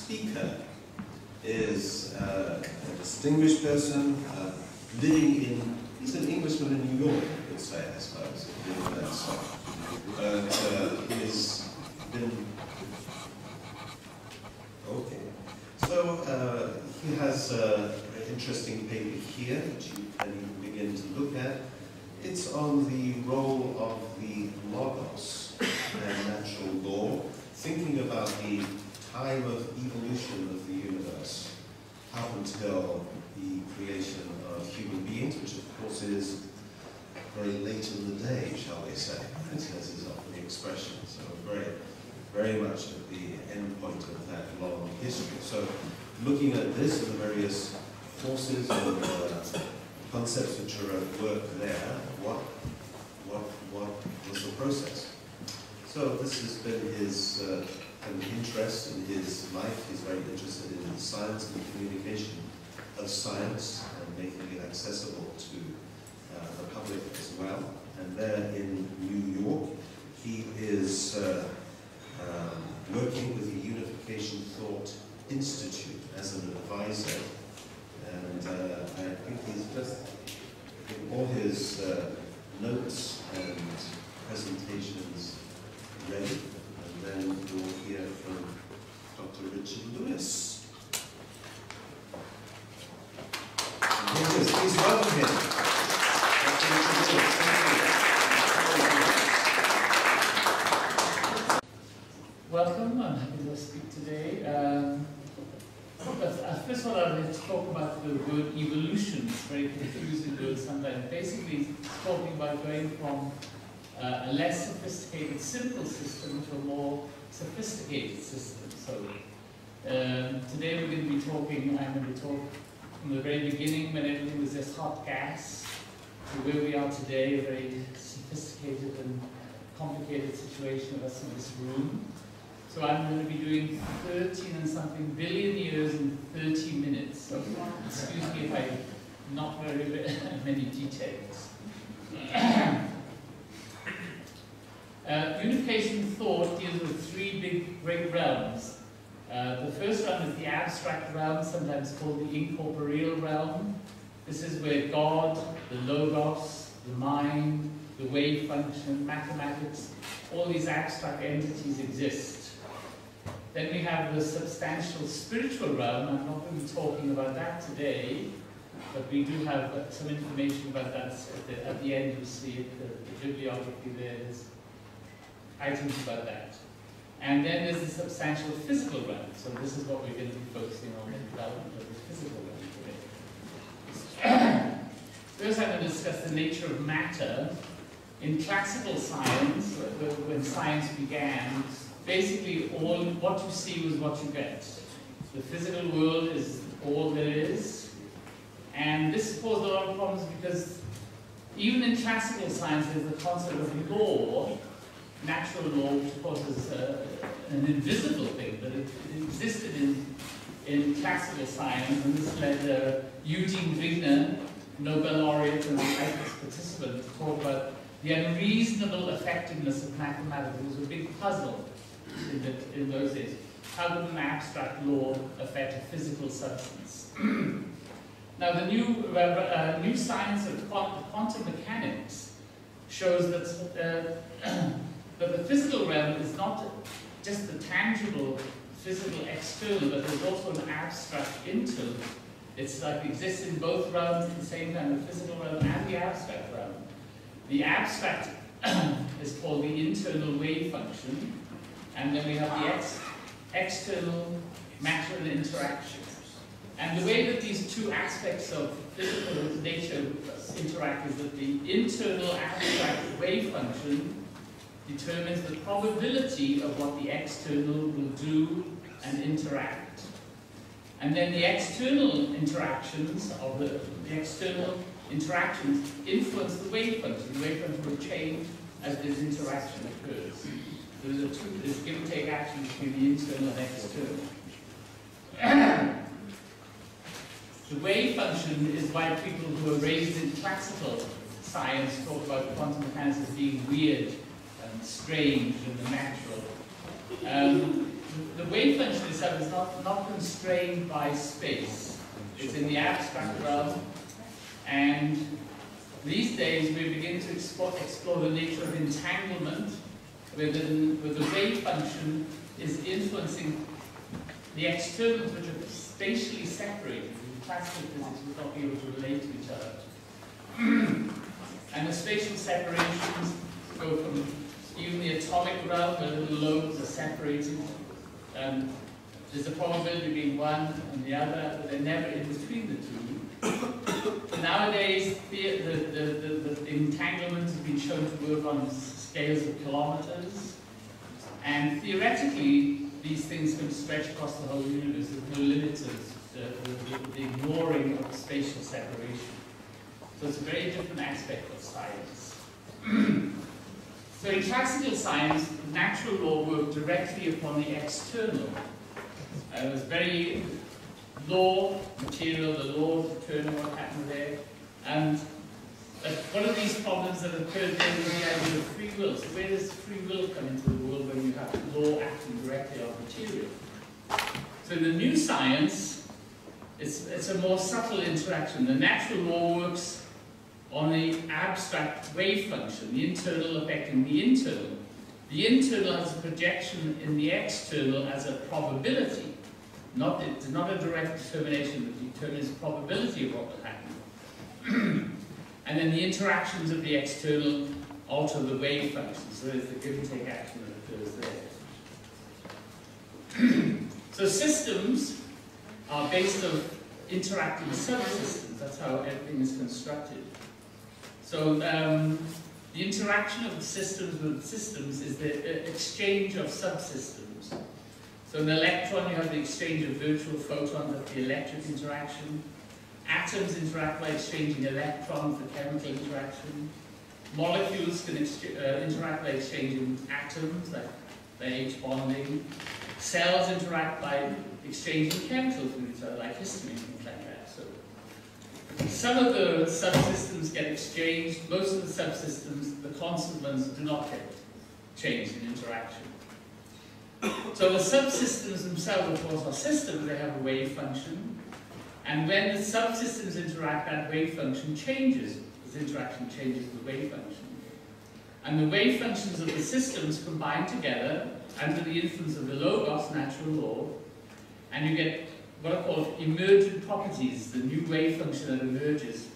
speaker is a distinguished person living in, he's an Englishman in New York, you could say, I suppose, living that song. But he's been, okay. So he has an interesting paper here that you can begin to look at. It's on the role of the logos and natural law, thinking about the time of evolution of the universe up until the creation of human beings, which of course is very late in the day, shall we say, as is often the expression. So very much at the end point of that long history. So looking at this and the various forces and concepts which are at work there, what was the process? So this has been his kind of interest in his life. He's very interested in the science and the communication of science and making it accessible to the public as well. And there in New York, he is working with the Unification Thought Institute as an advisor. And I think he's just in all his notes and presentations ready. And then we'll hear from Dr. Richard Lewis. Please welcome him. Dr. Richard Lewis. Welcome, I'm happy to speak today. First of all, I'd like to talk about the word evolution. It's a very confusing word sometimes. Basically, it's talking about going from a less sophisticated, simple system to a more sophisticated system. So today we're going to be talking, I'm going to talk from the very beginning when everything was just hot gas to where we are today, a very sophisticated and complicated situation of us in this room. So I'm going to be doing 13 and something billion years in 30 minutes. So excuse me if I'm not very many details. Unification thought deals with three great realms. The first realm is the abstract realm, sometimes called the incorporeal realm. This is where God, the logos, the mind, the wave function, mathematics, all these abstract entities exist. Then we have the substantial spiritual realm. I'm not going to be talking about that today, but we do have some information about that at the end. You'll see it, the bibliography there, there's items about that. And then there's the substantial physical realm. So this is what we're going to be focusing on, the development of the physical realm today. First I'm going to discuss the nature of matter. In classical science, when science began, basically all what you see was what you get. The physical world is all there is. And this caused a lot of problems because even in classical science there's the concept of law, natural law, which of course is an invisible thing, but it existed in classical science, and this led Eugene Wigner, Nobel laureate and ICAS participant, to talk about the unreasonable effectiveness of mathematics. It was a big puzzle in those days. How would an abstract law affect a physical substance? Now, the new science of quantum mechanics shows that the physical realm is not just the tangible, physical, external, but there's also an abstract internal. It's like it exists in both realms at the same time, the physical realm and the abstract realm. The abstract is called the internal wave function, and then we have the external matter and interaction. And the way that these two aspects of physical nature interact is that the internal abstract wave function determines the probability of what the external will do and interact. And then the external interactions of the external interactions influence the wave function. The wave function will change as this interaction occurs. So there's give and take action between the internal and external. The wave function is why people who are raised in classical science talk about quantum mechanics as being weird and strange and unnatural. the wave function itself is not constrained by space. It's in the abstract realm, and these days we begin to explore the nature of entanglement, where the wave function is influencing the externals which are spatially separated. In classical physics, we would not be able to relate to each other. And the spatial separations go from even the atomic realm, where little lobes are separated. There's a probability being one and the other, but they're never in between the two. Nowadays, the entanglement has been shown to work on scales of kilometers, and theoretically, these things can stretch across the whole universe. There's no limit to the ignoring of spatial separation. So it's a very different aspect of science. So in classical science, natural law worked directly upon the external. It was very law, material, the law determine what happened there. And one of these problems that occurred then was the idea of free will. So where does free will come into the world when you have law acting directly on material? So in the new science, it's a more subtle interaction. The natural law works on the abstract wave function, the internal affecting the internal. The internal has a projection in the external as a probability. It's not a direct determination that determines the probability of what will happen. And then the interactions of the external alter the wave function. So there's the give and take action that occurs there. So systems are based on interacting subsystems. That's how everything is constructed. So the interaction of systems with systems is the exchange of subsystems. So in an electron, you have the exchange of virtual photons, that's the electric interaction. Atoms interact by exchanging electrons, the chemical interaction. Molecules can interact by exchanging atoms, like H bonding. Cells interact by exchanging chemicals with each other, like histamine, things like that. So some of the subsystems get exchanged. Most of the subsystems, the constant ones, do not get changed in interaction. So the subsystems themselves, of course, are systems. They have a wave function. And when the subsystems interact, that wave function changes. This interaction changes the wave function. And the wave functions of the systems combine together under the influence of the logos, natural law, and you get what are called emergent properties, the new wave function that emerges.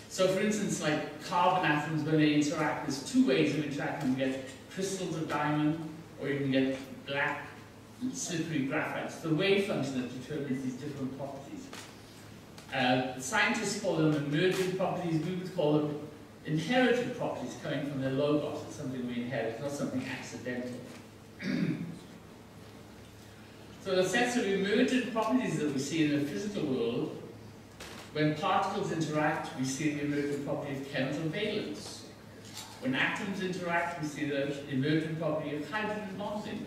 So for instance, like carbon atoms, when they interact, there's two ways of interacting. You get crystals of diamond, or you can get black, slippery graphite. It's the wave function that determines these different properties. Scientists call them emergent properties. We would call them inherited properties coming from their logos. It's something we inherit, not something accidental. So the sets of emergent properties that we see in the physical world, when particles interact, we see the emergent property of chemical valence. When atoms interact, we see the emergent property of hydrogen bonding.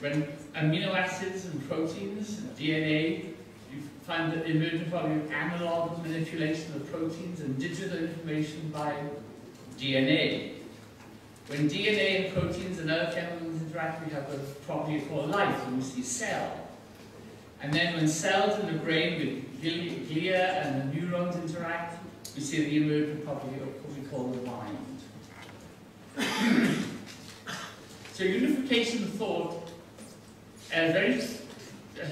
When amino acids and proteins and DNA, you find the emergent property of analog manipulation of proteins and digital information by DNA. When DNA and proteins and other chemicals interact, we have a property called life, and we see cell. And then when cells in the brain with glia and the neurons interact, we see the emergent property of what we call the mind. So unification of thought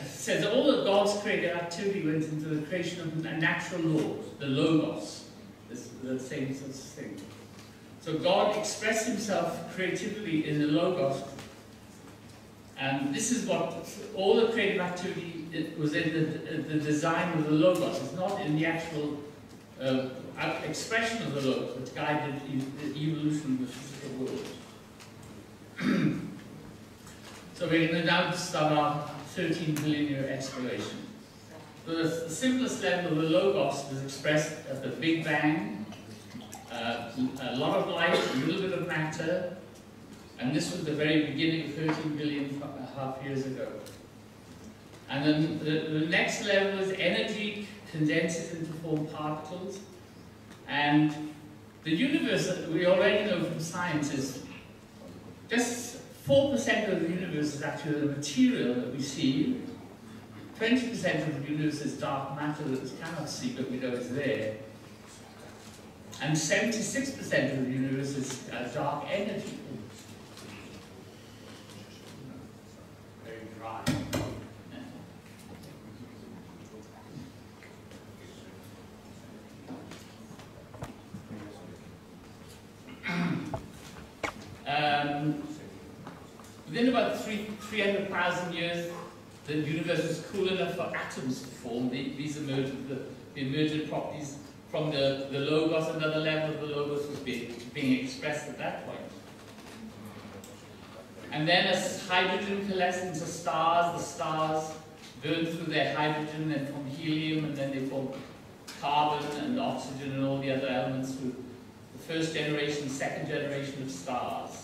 says all of God's creative activity went into the creation of a natural law, the logos, the same sort of thing. So God expressed himself creatively in the logos, and this is what all the creative activity was in the design of the logos. It's not in the actual expression of the logos, which guided the evolution of the physical world. So we're going to now start our 13 billion year exploration. So the simplest level of the logos was expressed at the Big Bang, a lot of light, a little bit of matter, and this was the very beginning of 13 billion and a half years ago. And then the next level is energy condenses into form particles, and the universe that we already know from science is just 4% of the universe is actually the material that we see. 20% of the universe is dark matter that we cannot see, but we know is there. And 76% of the universe is dark energy. Very dry. Within about 300,000 years, the universe was cool enough for atoms to form. These emerged, the emergent properties from the logos. Another level of the logos was being expressed at that point. And then as hydrogen collects into stars, the stars burn through their hydrogen and form helium, and then they form carbon and oxygen and all the other elements through the first generation, second generation of stars.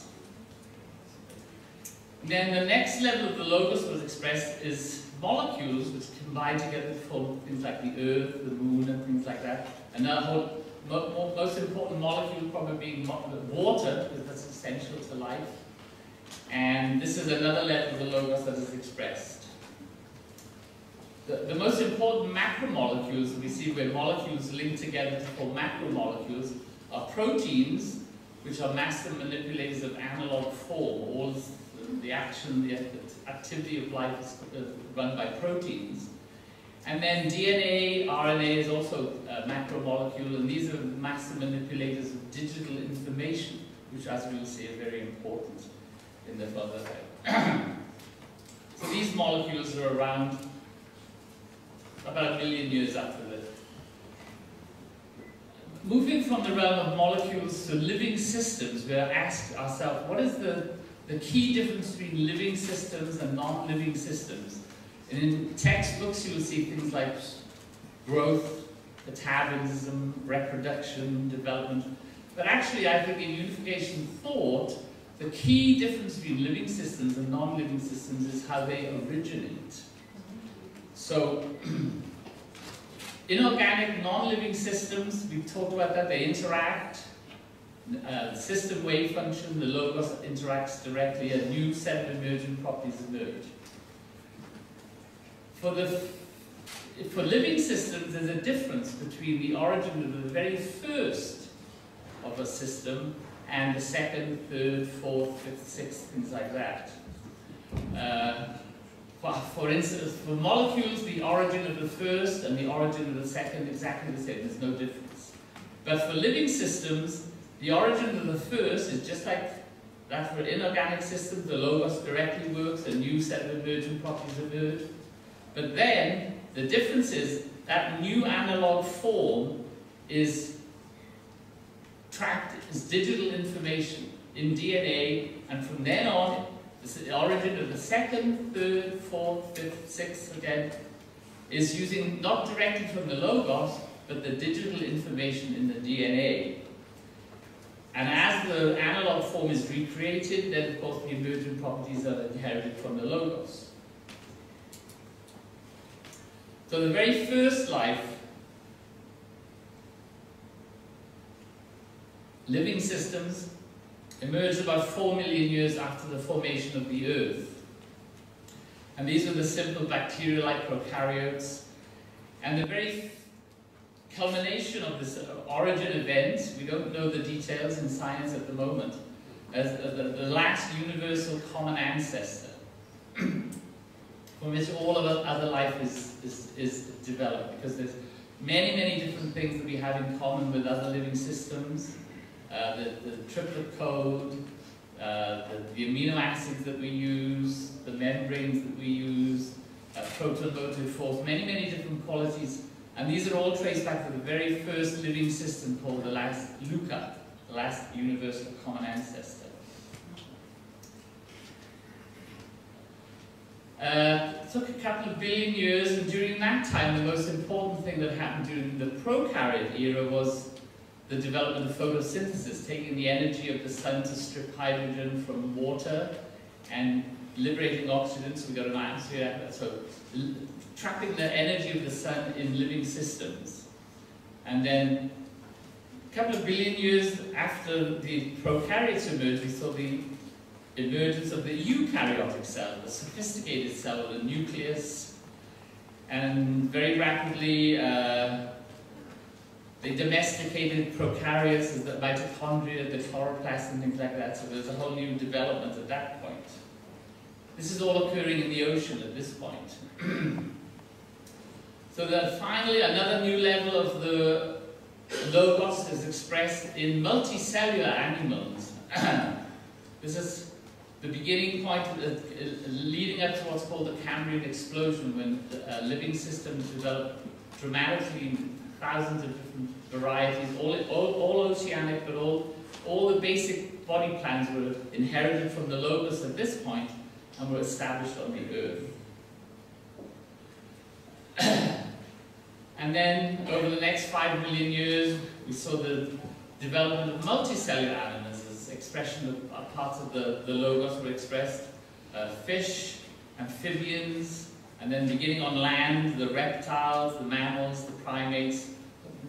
Then the next level of the logos was expressed is molecules which combine together to form things like the Earth, the Moon, and things like that. And the most important molecule probably being water, because that's essential to life. And this is another level of the logos that is expressed. The most important macromolecules that we see where molecules link together to form macromolecules are proteins, which are master manipulators of analog form. All the action, the activity of life is run by proteins. And then DNA, RNA is also a macromolecule, and these are master manipulators of digital information, which, as we will see, are very important in the further day. So these molecules are around about 1 million years after this. Moving from the realm of molecules to living systems, we are asked ourselves, what is the key difference between living systems and non-living systems? And in textbooks you will see things like growth, metabolism, reproduction, development. But actually I think in unification thought, the key difference between living systems and non-living systems is how they originate. So, inorganic, non-living systems, we've talked about that, they interact. The system wave function, the logos interacts directly, a new set of emergent properties emerge. For living systems, there's a difference between the origin of the very first of a system and the second, third, fourth, fifth, sixth, things like that. For instance, for molecules, the origin of the first and the origin of the second exactly the same, there's no difference. But for living systems, the origin of the first is just like that for inorganic systems, the logos directly works, a new set of emergent properties emerge. But then, the difference is that new analog form is tracked as digital information in DNA, and from then on, the origin of the second, third, fourth, fifth, sixth, again, is using not directly from the logos, but the digital information in the DNA. And as the analog form is recreated, then of course the emergent properties are inherited from the logos. So the very first life, living systems, emerged about 4 million years after the formation of the Earth. And these are the simple bacteria-like prokaryotes. And the very culmination of this origin event, we don't know the details in science at the moment, as the last universal common ancestor, from which all of other life is developed, because there's many, many different things that we have in common with other living systems. The triplet code, the amino acids that we use, the membranes that we use, proton motive force, many, many different qualities. And these are all traced back to the very first living system called the last LUCA, the last universal common ancestor. It took a couple of billion years, and during that time, the most important thing that happened during the prokaryote era was the development of photosynthesis, taking the energy of the sun to strip hydrogen from water and liberating oxygen, so we got an atmosphere, so trapping the energy of the sun in living systems. And then a couple of billion years after the prokaryotes emerged, we saw the emergence of the eukaryotic cell, the sophisticated cell with a nucleus, and very rapidly they domesticated prokaryotes as the mitochondria, the chloroplast, and things like that. So there's a whole new development at that point. This is all occurring in the ocean at this point. So that finally another new level of the logos is expressed in multicellular animals. This is the beginning point leading up to what's called the Cambrian explosion, when living systems developed dramatically in thousands of different varieties, all oceanic, but all the basic body plans were inherited from the logos at this point and were established on the Earth. And then, over the next 5 million years, we saw the development of multicellular animals as expression of parts of the logos were expressed. Fish, amphibians, and then beginning on land, the reptiles, the mammals, the primates.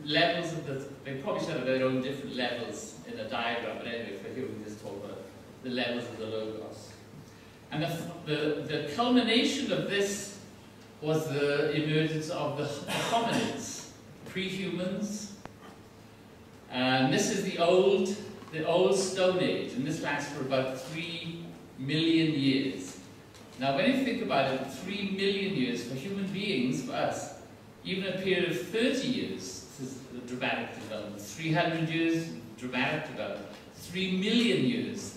Levels of they probably should have their own different levels in a diagram, but anyway, for here we just talk about the levels of the logos. And the culmination of this was the emergence of the hominids, pre-humans. And this is the old Stone Age, and this lasts for about 3 million years. Now, when you think about it, 3 million years for human beings, for us, even a period of 30 years, this is a dramatic development. 300 years, dramatic development. 3 million years,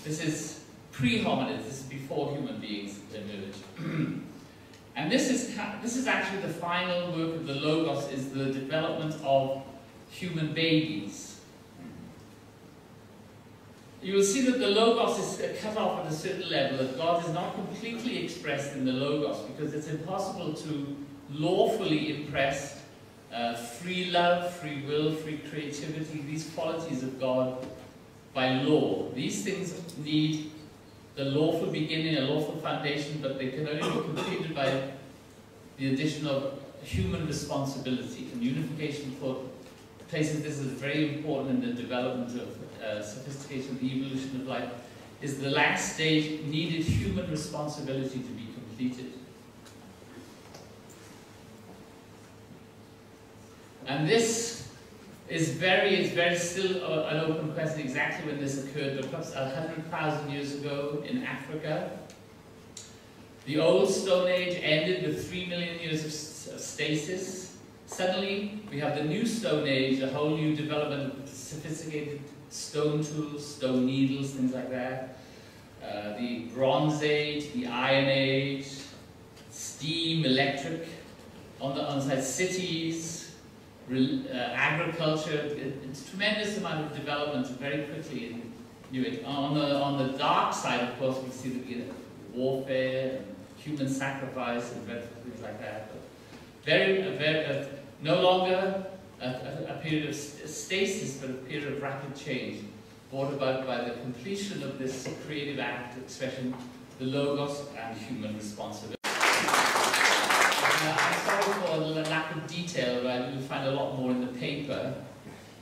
this is pre-hominids, this is before human beings emerged. And this is actually the final work of the logos, is the development of human babies. You will see that the logos is cut off at a certain level, that God is not completely expressed in the logos, because it's impossible to lawfully impress free love, free will, free creativity, these qualities of God by law. These things need the lawful beginning, a lawful foundation, but they can only be completed by the addition of human responsibility. And unification thought places this as very important in the development of sophistication, the evolution of life, is the last stage needed human responsibility to be completed. And this is very still an open question exactly when this occurred, but perhaps 100,000 years ago in Africa. The old Stone Age ended with 3 million years of stasis. Suddenly, we have the new Stone Age, a whole new development of sophisticated stone tools, stone needles, things like that. The Bronze Age, the Iron Age, steam, electric, on the side cities, agriculture. It's a tremendous amount of development very quickly in New Age. On the dark side, of course, we see the warfare, and human sacrifice, and things like that. But no longer a period of stasis, but a period of rapid change, brought about by the completion of this creative act expression, the logos and human responsibility. I'm sorry for the lack of detail, right? You'll find a lot more in the paper.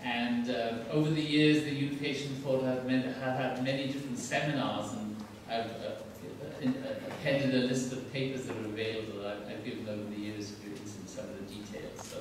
And over the years, the Unification Thought have had many different seminars, and I've appended a list of papers that are available that I've given over the years in some of the details. So